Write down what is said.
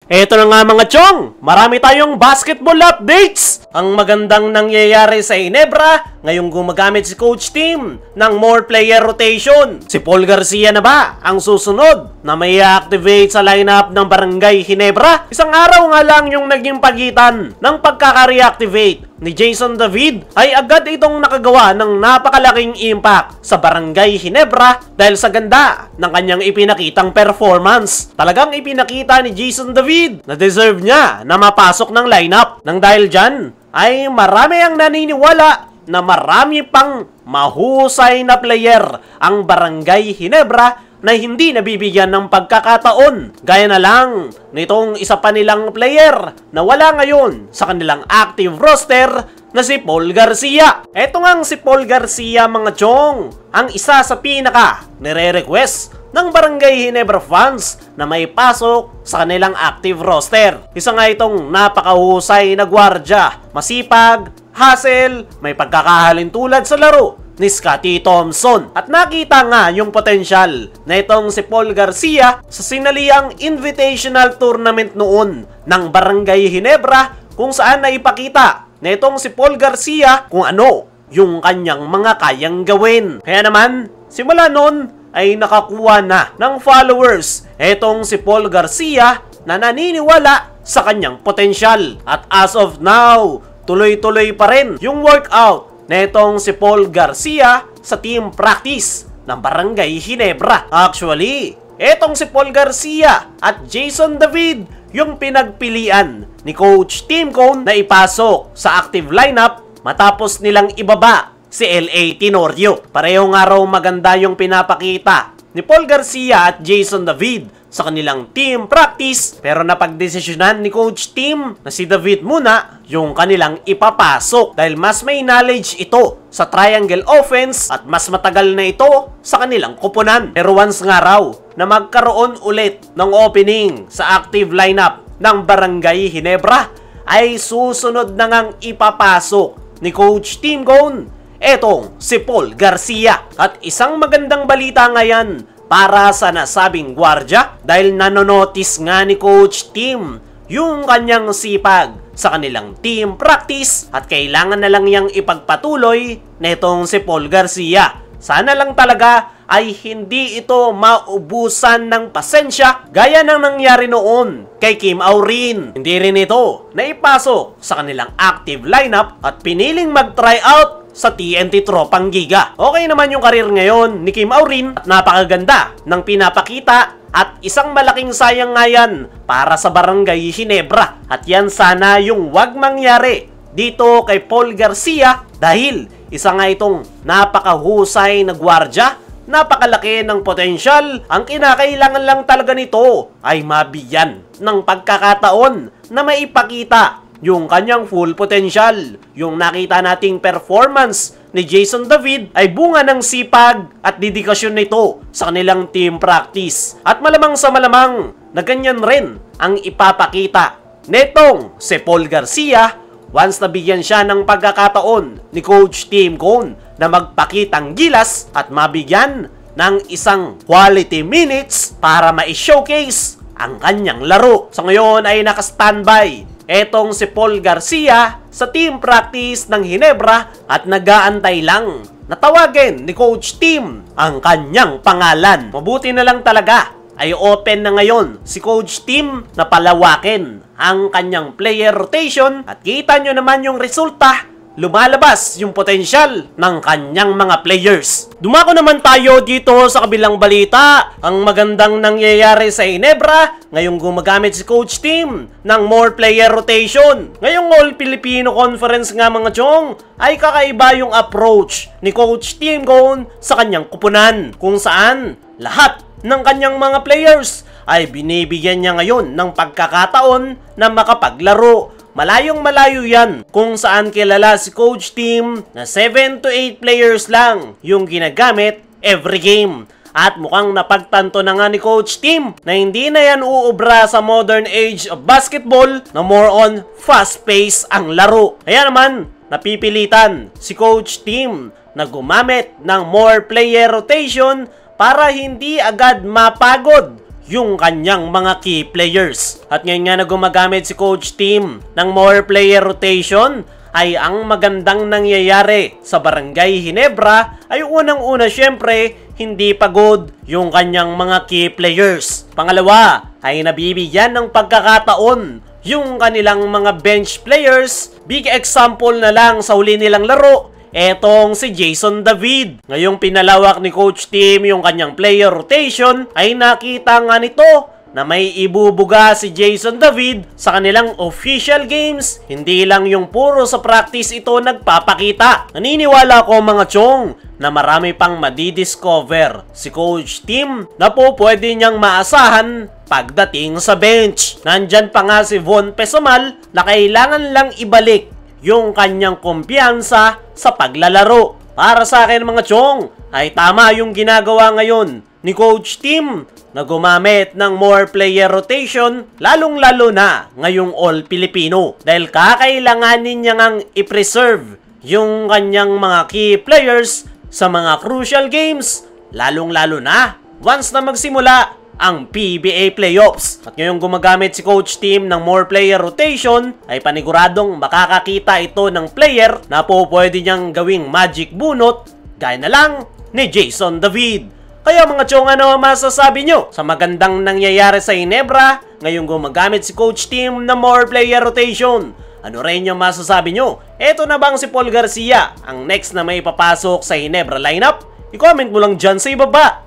Eto na nga mga chong, marami tayong basketball updates! Ang magandang nangyayari sa Ginebra, ngayong gumagamit si Coach Tim ng more player rotation. Si Paul Garcia na ba ang susunod na may activate sa lineup ng Barangay Ginebra? Isang araw nga lang yung naging pagitan ng pagkaka-reactivate ni Jason David ay agad itong nakagawa ng napakalaking impact sa Barangay Ginebra dahil sa ganda ng kanyang ipinakitang performance. Talagang ipinakita ni Jason David na deserve niya na mapasok ng lineup. Nang dahil dyan ay marami ang naniniwala na marami pang mahusay na player ang Barangay Ginebra na hindi nabibigyan ng pagkakataon. Gaya na lang nitong isa pa nilang player na wala ngayon sa kanilang active roster na si Paul Garcia. Eto ngang si Paul Garcia mga chong, ang isa sa pinaka nire-request ng Barangay Ginebra fans na may pasok sa kanilang active roster. Isa nga itong napakahusay na gwardya, masipag, hustle, may pagkakahalin tulad sa laro ni Scottie Thompson. At nakita nga yung potensyal na itong si Paul Garcia sa sinaliang invitational tournament noon ng Barangay Ginebra kung saan naipakita na itong si Paul Garcia kung ano yung kanyang mga kayang gawin. Kaya naman, simula noon ay nakakuha na ng followers etong si Paul Garcia na naniniwala sa kanyang potensyal. At as of now, tuloy-tuloy pa rin yung workout netong si Paul Garcia sa team practice ng Barangay Ginebra. Actually, etong si Paul Garcia at Jason David yung pinagpilian ni Coach Tim Cone na ipasok sa active lineup matapos nilang ibaba si L.A. Tenorio. Parehong araw maganda yung pinapakita ni Paul Garcia at Jason David sa kanilang team practice, pero napagdesisyonan ni Coach Tim na si David muna yung kanilang ipapasok dahil mas may knowledge ito sa triangle offense at mas matagal na ito sa kanilang kupunan. Pero once nga raw na magkaroon ulit ng opening sa active lineup ng Barangay Ginebra ay susunod na ngang ipapasok ni Coach Tim Cone etong si Paul Garcia. At isang magandang balita ngayon para sa nasabing gwardya dahil nanonotice nga ni Coach Tim yung kanyang sipag sa kanilang team practice at kailangan na lang niyang ipagpatuloy netong si Paul Garcia. Sana lang talaga ay hindi ito maubusan ng pasensya gaya ng nangyari noon kay Kim Aurin. Hindi rin ito naipasok sa kanilang active lineup at piniling mag-try out sa TNT Tropang Giga. Okay naman yung karir ngayon ni Kim Aurin at napakaganda ng pinapakita at isang malaking sayang nga yan para sa Barangay Ginebra. At yan sana yung wag mangyari dito kay Paul Garcia dahil isa nga itong napakahusay na gwardya, napakalaki ng potensyal. Ang kinakailangan lang talaga nito ay mabigyan ng pagkakataon na maipakita yung kanyang full potential. Yung nakita nating performance ni Jason David ay bunga ng sipag at dedikasyon nito sa kanilang team practice. At malamang sa malamang na ganyan rin ang ipapakita netong si Paul Garcia once nabigyan siya ng pagkakataon ni Coach Tim Cone na magpakitang gilas at mabigyan ng isang quality minutes para ma-showcase ang kanyang laro. So ngayon ay naka-standby etong si Paul Garcia sa team practice ng Ginebra at nag-aantay lang na tawagin ni Coach Tim ang kanyang pangalan. Mabuti na lang talaga ay open na ngayon si Coach Tim na palawakin ang kanyang player rotation at kita nyo naman yung resulta. Lumalabas yung potensyal ng kanyang mga players. Dumako naman tayo dito sa kabilang balita. Ang magandang nangyayari sa Ginebra, ngayong gumagamit si Coach Tim ng more player rotation. Ngayong All Filipino Conference nga mga chong, ay kakaiba yung approach ni Coach Tim Cone sa kanyang kupunan. Kung saan lahat ng kanyang mga players ay binibigyan niya ngayon ng pagkakataon na makapaglaro. Malayong malayo yan kung saan kilala si Coach Tim na 7 to 8 players lang yung ginagamit every game. At mukhang napagtanto na nga ni Coach Tim na hindi na yan uubra sa modern age of basketball na more on fast pace ang laro. Kaya naman, napipilitan si Coach Tim na gumamit ng more player rotation para hindi agad mapagod yung kanyang mga key players. At ngayon nga na gumagamit si Coach Tim ng more player rotation, ay ang magandang nangyayari sa Barangay Ginebra ay unang-una syempre hindi pagod yung kanyang mga key players. Pangalawa ay nabibigyan ng pagkakataon yung kanilang mga bench players. Big example na lang sa huli nilang laro, etong si Jason David. Ngayong pinalawak ni Coach Tim yung kanyang player rotation, ay nakita nga nito na may ibubuga si Jason David sa kanilang official games. Hindi lang yung puro sa practice ito nagpapakita. Naniniwala ko mga chong na marami pang madidiscover si Coach Tim na po pwede niyang maasahan pagdating sa bench. Nandyan pa nga si Von Pesamal na kailangan lang ibalik yung kanyang kumpiyansa sa paglalaro. Para sa akin mga chong, ay tama yung ginagawa ngayon ni Coach Tim na gumamit ng more player rotation, lalong-lalo na ngayong All-Filipino. Dahil kakailanganin niya ngang i-preserve yung kanyang mga key players sa mga crucial games, lalong-lalo na once na magsimula ang PBA playoffs. At ngayong gumagamit si Coach Tim ng more player rotation, ay paniguradong makakakita ito ng player na po pwede niyang gawing magic bunot, gaya na lang ni Jason David. Kaya mga chong, ano masasabi nyo sa magandang nangyayari sa Ginebra ngayong gumagamit si Coach Tim ng more player rotation? Ano rin yung masasabi nyo? Eto na bang si Paul Garcia ang next na may papasok sa Ginebra lineup? I-comment mo lang dyan sa ibaba.